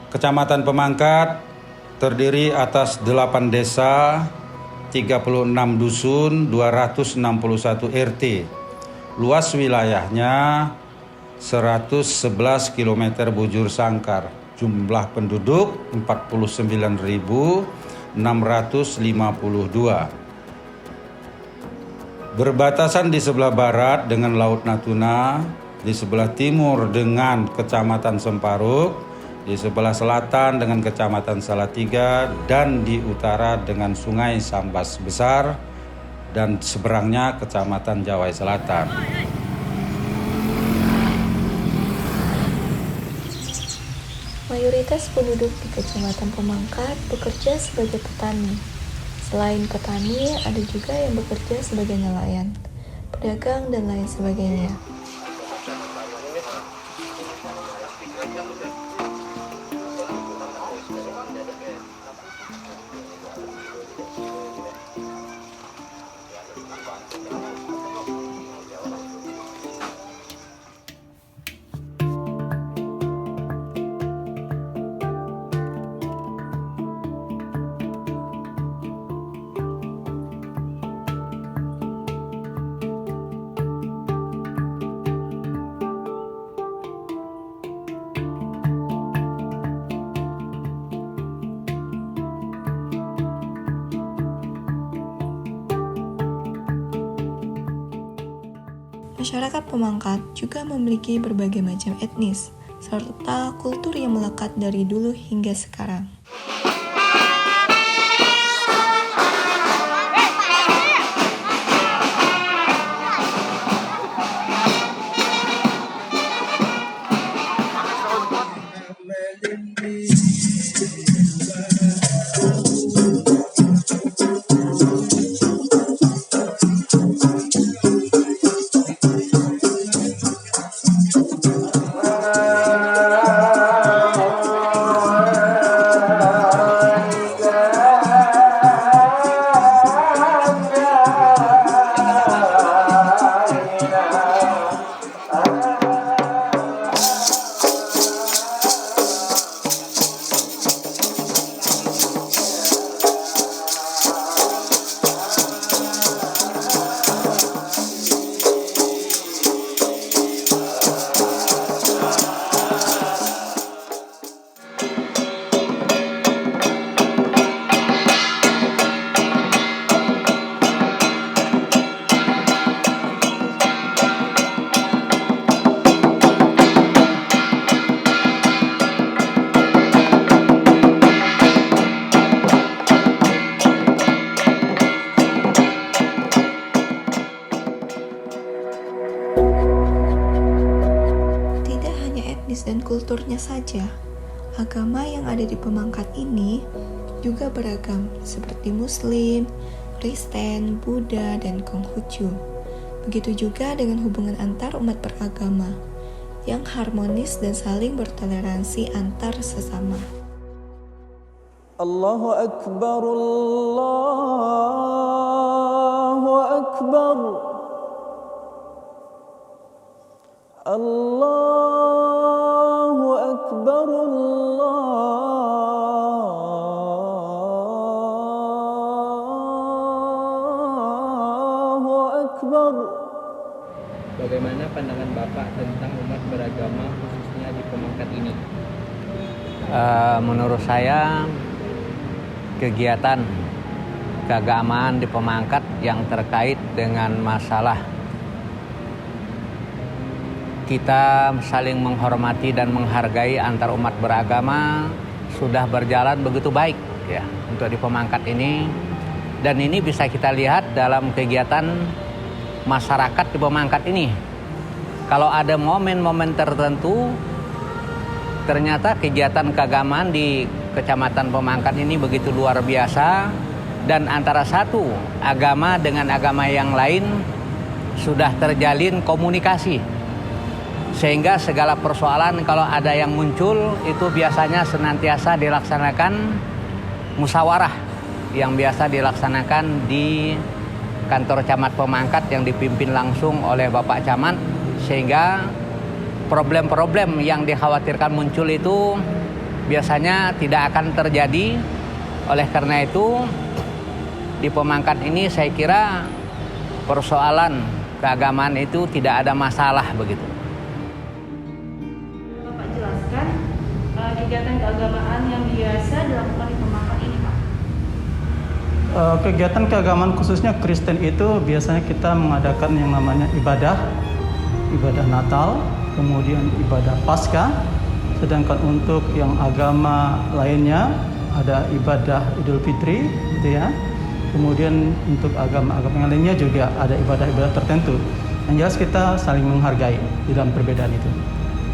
Kecamatan Pemangkat terdiri atas 8 desa, 36 dusun, 261 RT. Luas wilayahnya 111 km bujur sangkar. Jumlah penduduk 49.652. Berbatasan di sebelah barat dengan Laut Natuna, di sebelah timur dengan Kecamatan Semparuk, di sebelah selatan dengan Kecamatan Salatiga, dan di utara dengan Sungai Sambas Besar, dan seberangnya Kecamatan Jawai Selatan. Mayoritas penduduk di Kecamatan Pemangkat bekerja sebagai petani. Selain petani, ada juga yang bekerja sebagai nelayan, pedagang, dan lain sebagainya. Masyarakat Pemangkat juga memiliki berbagai macam etnis, serta kultur yang melekat dari dulu hingga sekarang. Dan kulturnya saja, agama yang ada di Pemangkat ini juga beragam seperti Muslim, Kristen, Buddha, dan Konghucu. Begitu juga dengan hubungan antar umat beragama yang harmonis dan saling bertoleransi antar sesama. Allahu Akbar, Allahu Akbar, Allahu Akbar, Allahu Akbar. Bagaimana pandangan Bapak tentang umat beragama khususnya di Pemangkat ini? Menurut saya kegiatan keagamaan di Pemangkat yang terkait dengan masalah kita saling menghormati dan menghargai antar umat beragama sudah berjalan begitu baik ya untuk di Pemangkat ini, dan ini bisa kita lihat dalam kegiatan masyarakat di Pemangkat ini. Kalau ada momen-momen tertentu, ternyata kegiatan keagamaan di Kecamatan Pemangkat ini begitu luar biasa, dan antara satu agama dengan agama yang lain sudah terjalin komunikasi, sehingga segala persoalan kalau ada yang muncul itu biasanya senantiasa dilaksanakan musyawarah yang biasa dilaksanakan di kantor camat Pemangkat yang dipimpin langsung oleh Bapak Camat, sehingga problem-problem yang dikhawatirkan muncul itu biasanya tidak akan terjadi. Oleh karena itu di Pemangkat ini saya kira persoalan keagamaan itu tidak ada masalah begitu. Bapak jelaskan kegiatan keagamaan yang biasa dilakukan di Pemangkat ini, Pak. Kegiatan keagamaan khususnya Kristen itu biasanya kita mengadakan yang namanya ibadah Natal, kemudian ibadah Paskah. Sedangkan untuk yang agama lainnya ada ibadah Idul Fitri, gitu ya. Kemudian untuk agama-agama yang lainnya juga ada ibadah-ibadah tertentu. Yang jelas kita saling menghargai di dalam perbedaan itu.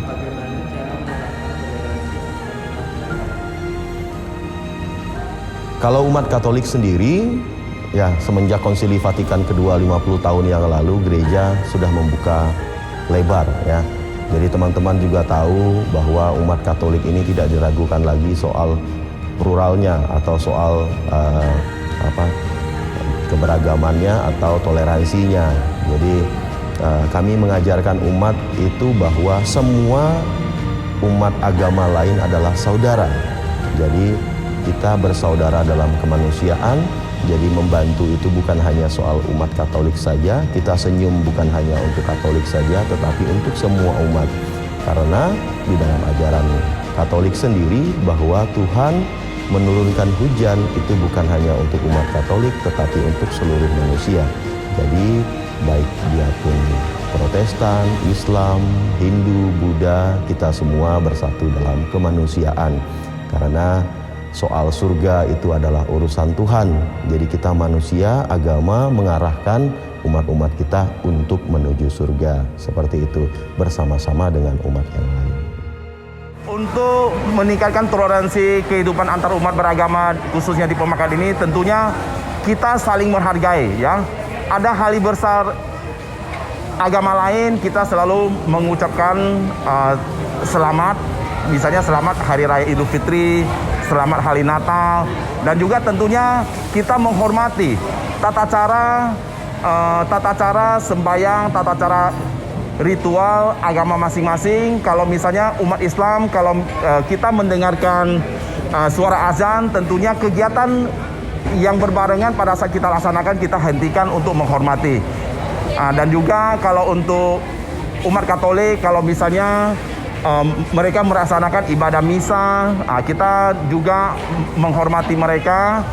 Bagaimana cara menerapkan toleransi? Kalau umat Katolik sendiri, ya semenjak Konsili Vatikan kedua 50 tahun yang lalu, gereja sudah membuka lebar ya. Jadi teman-teman juga tahu bahwa umat Katolik ini tidak diragukan lagi soal pluralnya atau soal keberagamannya atau toleransinya. Jadi kami mengajarkan umat itu bahwa semua umat agama lain adalah saudara. Jadi kita bersaudara dalam kemanusiaan. Jadi membantu itu bukan hanya soal umat Katolik saja, kita senyum bukan hanya untuk Katolik saja, tetapi untuk semua umat. Karena di dalam ajaran Katolik sendiri bahwa Tuhan menurunkan hujan itu bukan hanya untuk umat Katolik, tetapi untuk seluruh manusia. Jadi baik dia pun Protestan, Islam, Hindu, Buddha, kita semua bersatu dalam kemanusiaan. Karena soal surga itu adalah urusan Tuhan. Jadi kita manusia, agama mengarahkan umat-umat kita untuk menuju surga. Seperti itu, bersama-sama dengan umat yang lain. Untuk meningkatkan toleransi kehidupan antar umat beragama, khususnya di Pemangkat ini, tentunya kita saling menghargai. Ya, ada hari besar agama lain, kita selalu mengucapkan selamat. Misalnya selamat Hari Raya Idul Fitri, selamat Hari Natal, dan juga tentunya kita menghormati tata cara sembahyang, tata cara ritual agama masing-masing. Kalau misalnya umat Islam, kalau kita mendengarkan suara azan, tentunya kegiatan yang berbarengan pada saat kita laksanakan kita hentikan untuk menghormati. Dan juga kalau untuk umat Katolik, kalau misalnya mereka melaksanakan ibadah misa, kita juga menghormati mereka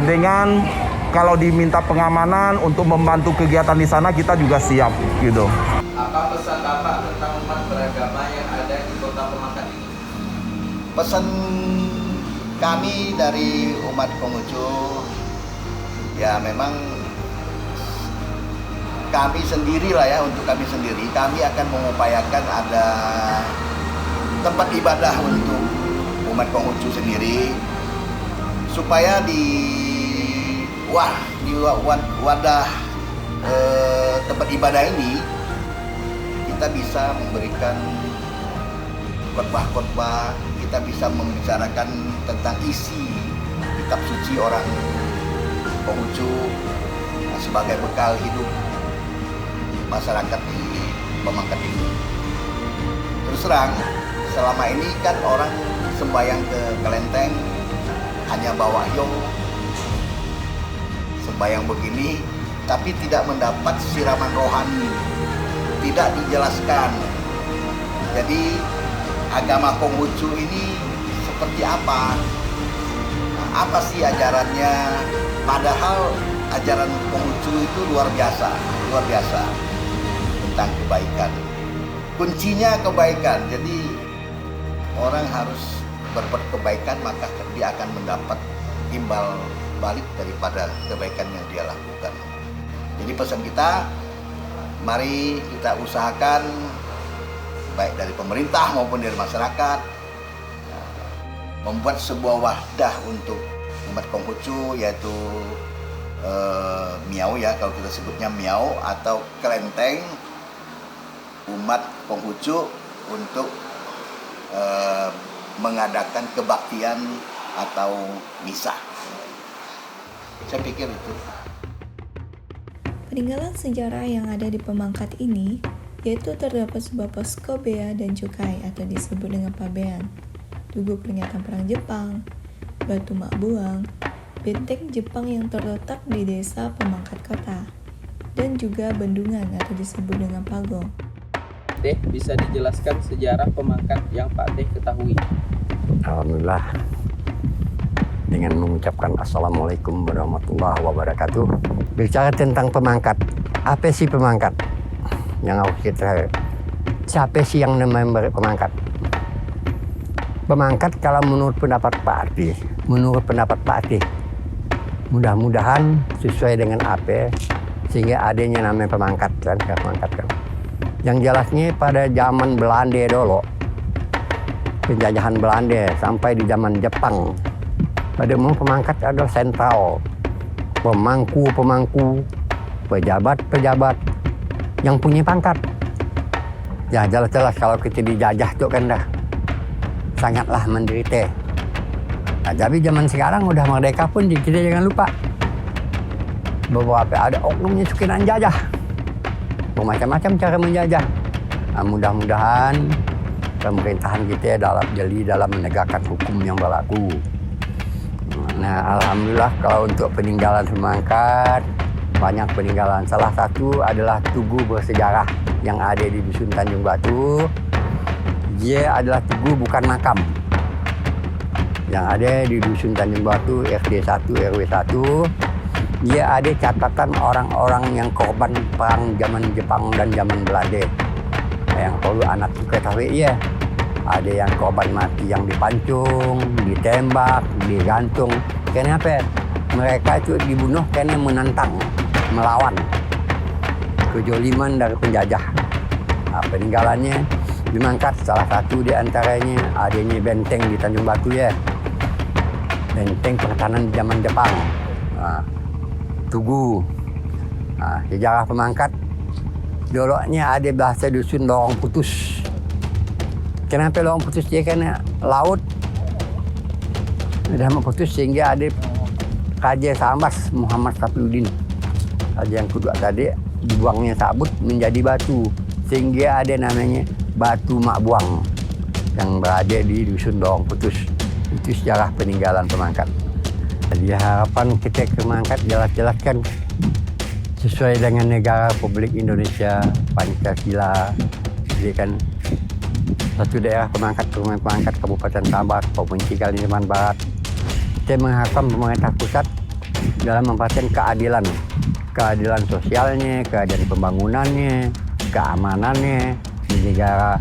dengan kalau diminta pengamanan untuk membantu kegiatan di sana, kita juga siap gitu. Apa pesan Bapak tentang umat beragama yang ada di Kota Pemangkat ini? Pesan kami dari umat Konghucu, ya memang kami sendiri lah ya, untuk kami sendiri, kami akan mengupayakan ada tempat ibadah untuk umat Konghucu sendiri, supaya di wadah tempat ibadah ini kita bisa memberikan khotbah-khotbah, kita bisa membicarakan tentang isi kitab suci orang Konghucu sebagai bekal hidup masyarakat di Pemangkat ini. Terus terang, selama ini kan orang sembahyang ke kelenteng hanya bawa yong, sembahyang begini, tapi tidak mendapat siraman rohani, tidak dijelaskan. Jadi agama Konghucu ini seperti apa? Apa sih ajarannya? Padahal ajaran Konghucu itu luar biasa tentang kebaikan. Kuncinya kebaikan. Jadi orang harus berbuat kebaikan, maka dia akan mendapat timbal balik daripada kebaikan yang dia lakukan. Jadi pesan kita, mari kita usahakan baik dari pemerintah maupun dari masyarakat membuat sebuah wadah untuk umat Konghucu, yaitu miao ya, kalau kita sebutnya miao atau kelenteng umat Konghucu untuk mengadakan kebaktian atau misa. Saya pikir itu. Peninggalan sejarah yang ada di Pemangkat ini yaitu terdapat sebuah posko bea dan cukai atau disebut dengan pabean, tugu peringatan perang Jepang, batu mak buang, benteng Jepang yang terletak di desa Pemangkat Kota, dan juga bendungan atau disebut dengan pagong. Teh, bisa dijelaskan sejarah Pemangkat yang Pak Teh ketahui? Alhamdulillah, dengan mengucapkan Assalamualaikum warahmatullahi wabarakatuh. Bicara tentang Pemangkat, apa sih Pemangkat? Yang harus kita, siapa sih yang namanya Pemangkat? Pemangkat kalau menurut pendapat Pak Ati, mudah-mudahan sesuai dengan apa, sehingga adanya namanya Pemangkat kan. Yang jelasnya pada zaman Belanda dulu, penjajahan Belanda sampai di zaman Jepang, pada umum Pemangkat adalah sentral, pemangku, pejabat yang punya pangkat. Ya jelas-jelas kalau kita dijajah itu kan dah sangatlah menderita. Nah, tapi zaman sekarang udah merdeka pun kita jangan lupa bahwa ada oknumnya sukinan jajah, bermacam-macam cara menjajah. Nah, mudah-mudahan pemerintahan kita dalam menegakkan hukum yang berlaku. Nah, alhamdulillah kalau untuk peninggalan Pemangkat banyak peninggalan. Salah satu adalah tugu bersejarah yang ada di Dusun Tanjung Batu. Dia adalah tugu bukan makam. Yang ada di Dusun Tanjung Batu RT 1 RW 1. Dia ada catatan orang-orang yang korban perang zaman Jepang dan zaman Belanda. Yang perlu anak kita tahu ya. Ada yang korban mati yang dipancung, ditembak, digantung. Kenapa? Mereka itu dibunuh karena menantang, melawan kejoliman dari penjajah. Nah, peninggalannya Pemangkat salah satu di antaranya adanya benteng di Tanjung Batu ya. Benteng pertahanan zaman Jepang. Nah, tugu. Nah, sejarah Pemangkat dulunya ada bahasa dusun lorong putus. Kenapa lorong putus? Dia karena laut sudah putus sehingga ada Raja Sambas Muhammad Safiuddin. Raja yang kedua tadi dibuangnya sabut menjadi batu sehingga ada namanya Batu Mak Buang yang berada di dusun lorong putus. Itu sejarah peninggalan Pemangkat. Jadi harapan kita ke Pemangkat jelas-jelas kan sesuai dengan negara Republik Indonesia, Pancasila. Jadi kan satu daerah Pemangkat Kabupaten Tambak, Provinsi Kalimantan Barat. Kita mengharapkan pemerintah pusat dalam memperhatikan keadilan sosialnya, keadilan pembangunannya, keamanannya di negara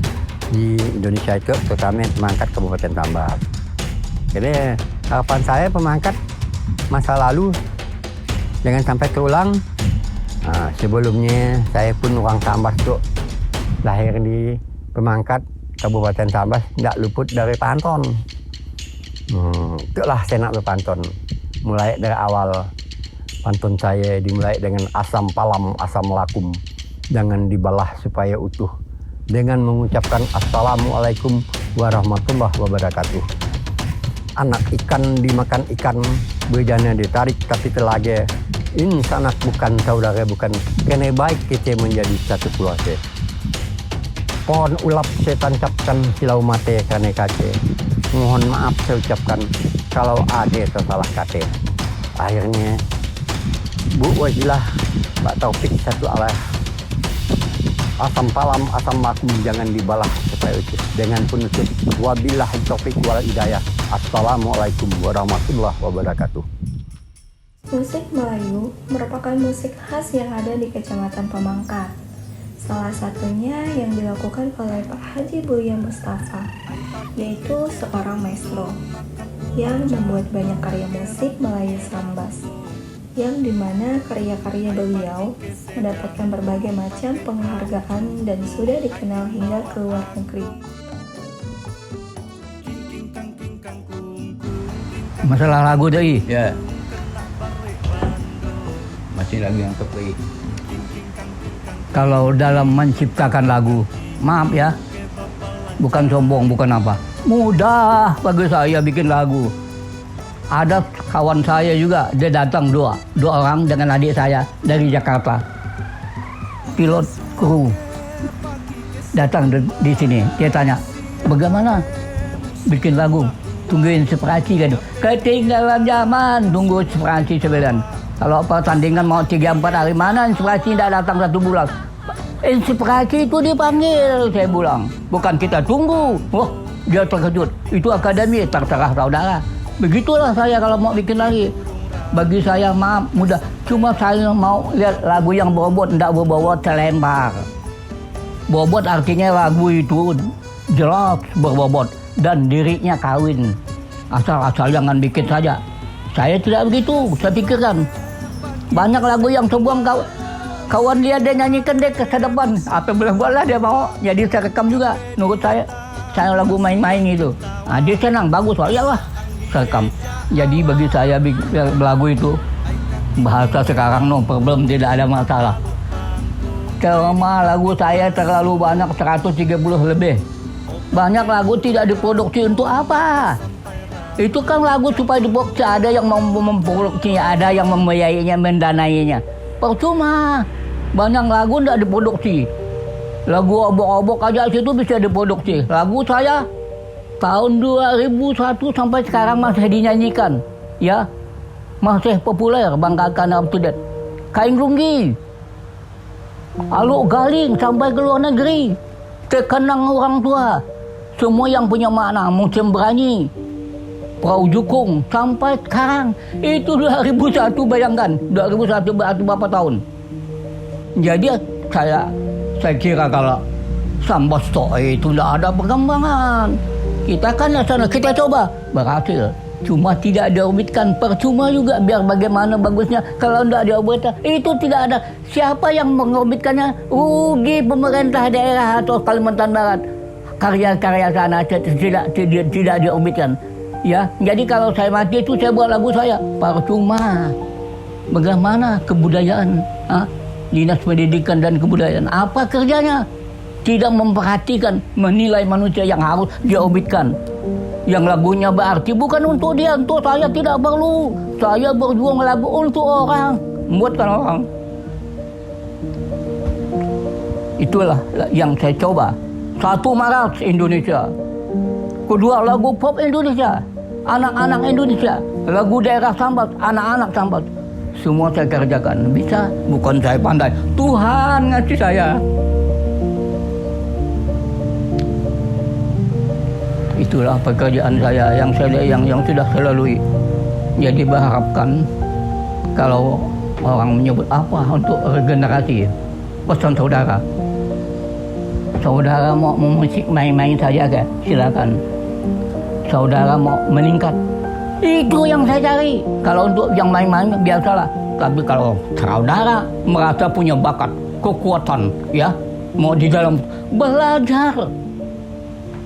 di Indonesia itu, terutama Pemangkat Kabupaten Tambak. Jadi harapan saya Pemangkat masa lalu jangan sampai terulang. Nah, sebelumnya saya pun orang Tambak tuh lahir di Pemangkat Kabupaten Tambak, tidak luput dari pantun. Itulah saya nak berpantun. Mulai dari awal pantun saya dimulai dengan asam palam, asam lakum. Jangan dibalah supaya utuh. Dengan mengucapkan Assalamualaikum warahmatullahi wabarakatuh. Anak ikan dimakan ikan, bejana ditarik tapi telaga. Insan bukan saudara bukan. Kena baik kita menjadi satu keluarga. Pohon ulap saya tancapkan silau mate kane kace. Mohon maaf saya ucapkan kalau ada salah kate. Akhirnya Bu Wajilah, Pak Taufik satu arah. Asam palam, asam lakum jangan dibalah supaya utuh. Dengan penutup wabillahi taufik wal hidayah. Assalamualaikum warahmatullahi wabarakatuh. Musik Melayu merupakan musik khas yang ada di Kecamatan Pemangkat. Salah satunya yang dilakukan oleh Pak Haji Buya Mustafa, yaitu seorang maestro yang membuat banyak karya musik Melayu Sambas, yang dimana karya-karya beliau mendapatkan berbagai macam penghargaan dan sudah dikenal hingga ke luar negeri. Masalah lagu tadi? Ya. Masih lagu yang terbaik. Kalau dalam menciptakan lagu, maaf ya, bukan sombong, bukan apa. Mudah bagi saya bikin lagu. Ada kawan saya juga, dia datang dua orang dengan adik saya dari Jakarta. pilot kru datang di sini. Dia tanya, bagaimana bikin lagu? Tungguin inspirasi kan? Ketinggalan zaman, tunggu inspirasi sebulan. Kalau pertandingan mau 3-4 hari, mana inspirasi tidak datang 1 bulan. Inspirasi itu dipanggil, saya bilang. Bukan kita tunggu. Wah, dia terkejut. Itu akademi, terserah saudara. Begitulah saya kalau mau bikin lagi. Bagi saya maaf, mudah. Cuma saya mau lihat lagu yang berbobot, tidak berbobot selempar. Bobot artinya lagu itu jelas berbobot dan dirinya kawin. Asal-asal jangan bikin saja. Saya tidak begitu, saya pikirkan. Banyak lagu yang sebuang kawan dia nyanyikan dia ke depan. Apa boleh-boleh dia mau, jadi saya rekam juga. Menurut saya lagu main-main itu. Nah, dia senang, bagus, iyalah, saya rekam. Jadi bagi saya lagu itu, bahasa sekarang no problem, tidak ada masalah. Selama lagu saya terlalu banyak, 130 lebih. Banyak lagu tidak diproduksi untuk apa? Itu kan lagu supaya diproduksi, ada yang memproduksinya, ada yang membiayainya, mendanainya. Percuma, banyak lagu tidak diproduksi. Lagu obok-obok aja situ bisa diproduksi. Lagu saya tahun 2001 sampai sekarang masih dinyanyikan, ya, masih populer, banggakan up to date. Kain Runggi, Aluk Galing sampai ke luar negeri, terkenang orang tua. Semua yang punya makna, Musim Berani, Perahu Jukung, sampai sekarang. Itu 2001, bayangkan, 2001 berarti berapa tahun? Jadi saya kira kalau Sambosto itu tidak ada perkembangan. Kita kan sana, kita coba, berhasil. Cuma tidak diorbitkan, percuma juga, biar bagaimana bagusnya kalau tidak diorbitkan. Itu tidak ada. Siapa yang mengorbitkannya? Rugi pemerintah daerah atau Kalimantan Barat. Karya-karya sana tidak diorbitkan. Ya, jadi kalau saya mati itu saya buat lagu saya, percuma. Bagaimana kebudayaan? Dinas Pendidikan dan Kebudayaan, apa kerjanya? Tidak memperhatikan, menilai manusia yang harus diorbitkan. Yang lagunya berarti bukan untuk dia, untuk saya tidak perlu. Saya berjuang lagu untuk orang, membuatkan orang. Itulah yang saya coba. 1 Maret Indonesia. Kedua, lagu pop Indonesia, anak-anak Indonesia, lagu daerah Sambat, anak-anak Sambat. Semua saya kerjakan. Bisa, bukan saya pandai, Tuhan ngasih saya. Itulah pekerjaan saya yang sudah saya lalui. Jadi berharapkan kalau orang menyebut apa untuk regenerasi, pesan saudara. Saudara mau musik main-main saja ke? Silakan. Saudara mau meningkat, itu yang saya cari. Kalau untuk yang main-main biasalah. Tapi kalau saudara merasa punya bakat, kekuatan, ya, mau di dalam belajar.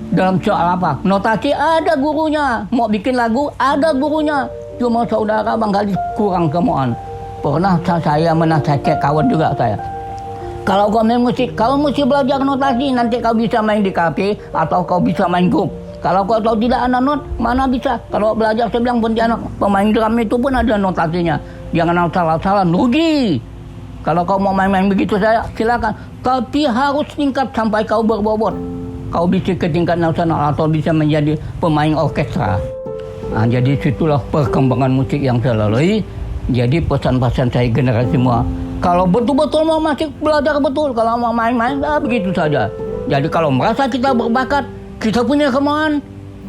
Dalam soal apa? Notasi ada gurunya. Mau bikin lagu ada gurunya. Cuma saudara barangkali kurang kemauan. Pernah saya menasihati kawan juga saya. Kalau kau main musik, kau mesti belajar notasi. Nanti kau bisa main di kafe atau kau bisa main grup. Kalau kau tahu tidak ada not, mana bisa? Kalau belajar, saya bilang Pontianak, pemain drum itu pun ada notasinya. Jangan salah-salah, rugi. Kalau kau mau main-main begitu saya silakan. Tapi harus tingkat sampai kau berbobot. Kau bisa ke tingkat nasional atau bisa menjadi pemain orkestra. Nah, jadi situlah perkembangan musik yang saya lalui. Jadi pesan-pesan saya generasi semua. Kalau betul-betul mau masih belajar betul, kalau mau main-main, begitu saja. Jadi kalau merasa kita berbakat, kita punya kemauan,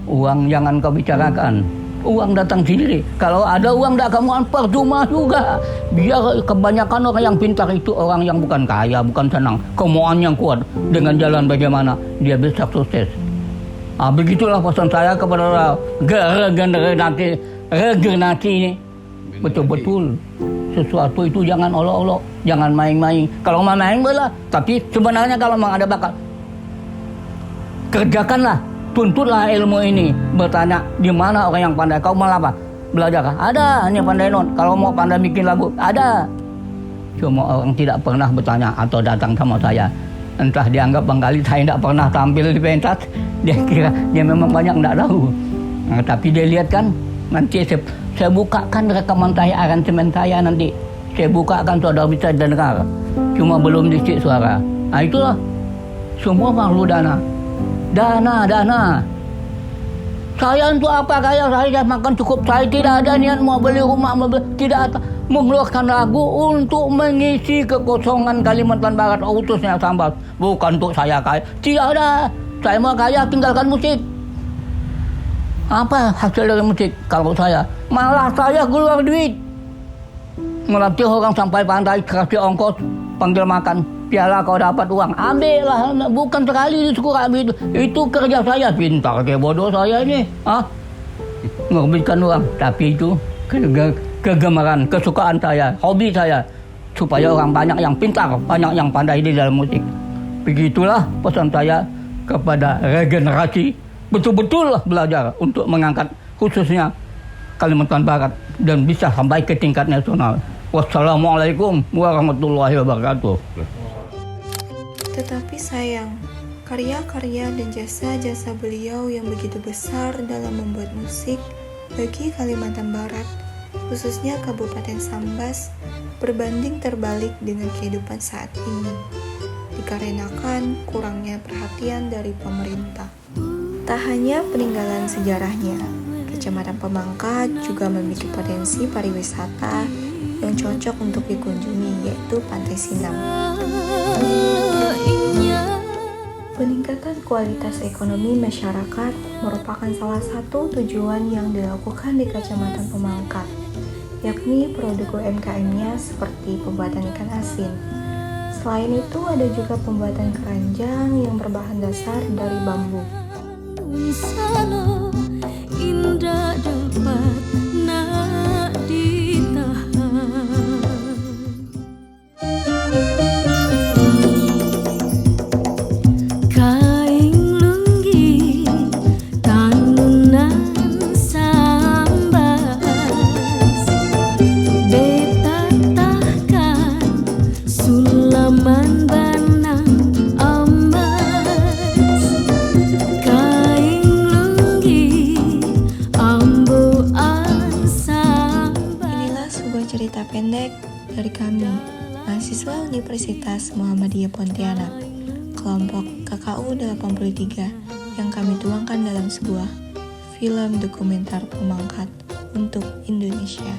uang jangan kau bicarakan. Uang datang sendiri. Kalau ada uang tidak kemauan, percuma juga. Biar kebanyakan orang yang pintar itu orang yang bukan kaya, bukan senang. Kemauan yang kuat dengan jalan bagaimana dia bisa sukses. Begitulah pesan saya kepada regenerasi ini. Betul-betul. Sesuatu itu jangan olok-olok, jangan main-main. Kalau main-main boleh, tapi sebenarnya kalau memang ada bakat, kerjakanlah, tuntutlah ilmu ini. Bertanya di mana orang yang pandai, kau mau apa? Belajar? Ada, hanya pandai not. Kalau mau pandai bikin lagu, ada. Cuma orang tidak pernah bertanya atau datang sama saya. Entah dianggap barangkali saya tidak pernah tampil di pentas, dia kira dia memang banyak tidak tahu. Tapi dia lihat kan, nanti saya bukakan rekaman saya, aransemen saya nanti. Saya bukakan saudara bisa dengar. Cuma belum dicik suara. Nah itulah. Semua perlu dana. Dana. Saya untuk apa kaya? Saya makan cukup. Saya tidak ada niat mau beli rumah, tidak ada. Mengeluarkan lagu untuk mengisi kekosongan Kalimantan Barat, khususnya Sambas. Bukan untuk saya kaya. Tidak ada. Saya mau kaya tinggalkan musik. Apa hasil dari musik kalau saya? Malah saya keluar duit. Melatih orang sampai pantai, kasih ongkos, panggil makan. Piala kau dapat uang, ambillah. Bukan sekali syukur ambil itu. Itu kerja saya, pintar kayak bodoh saya ini. Ngerbitkan uang, tapi itu kegemaran, kesukaan saya, hobi saya. Supaya orang banyak yang pintar, banyak yang pandai di dalam musik. Begitulah pesan saya kepada regenerasi. Betul-betul belajar untuk mengangkat khususnya Kalimantan Barat dan bisa sampai ke tingkat nasional. Wassalamualaikum warahmatullahi wabarakatuh. Tetapi sayang, karya-karya dan jasa-jasa beliau yang begitu besar dalam membuat musik bagi Kalimantan Barat, khususnya Kabupaten Sambas, berbanding terbalik dengan kehidupan saat ini, dikarenakan kurangnya perhatian dari pemerintah. Tak hanya peninggalan sejarahnya, Kecamatan Pemangkat juga memiliki potensi pariwisata yang cocok untuk dikunjungi, yaitu Pantai Sinam. Peningkatan kualitas ekonomi masyarakat merupakan salah satu tujuan yang dilakukan di Kecamatan Pemangkat, yakni produk UMKM-nya seperti pembuatan ikan asin. Selain itu ada juga pembuatan keranjang yang berbahan dasar dari bambu. Indah dapat nak ditahan. Kain lunggi tanunan Sambas, beta tahkan sulaman banang ambas. Kain lunggi amboan Sambas. Inilah sebuah cerita pendek dari kami, mahasiswa Universitas Muhammadiyah Pontianak, kelompok KKU 83, yang kami tuangkan dalam sebuah film dokumenter Pemangkat untuk Indonesia.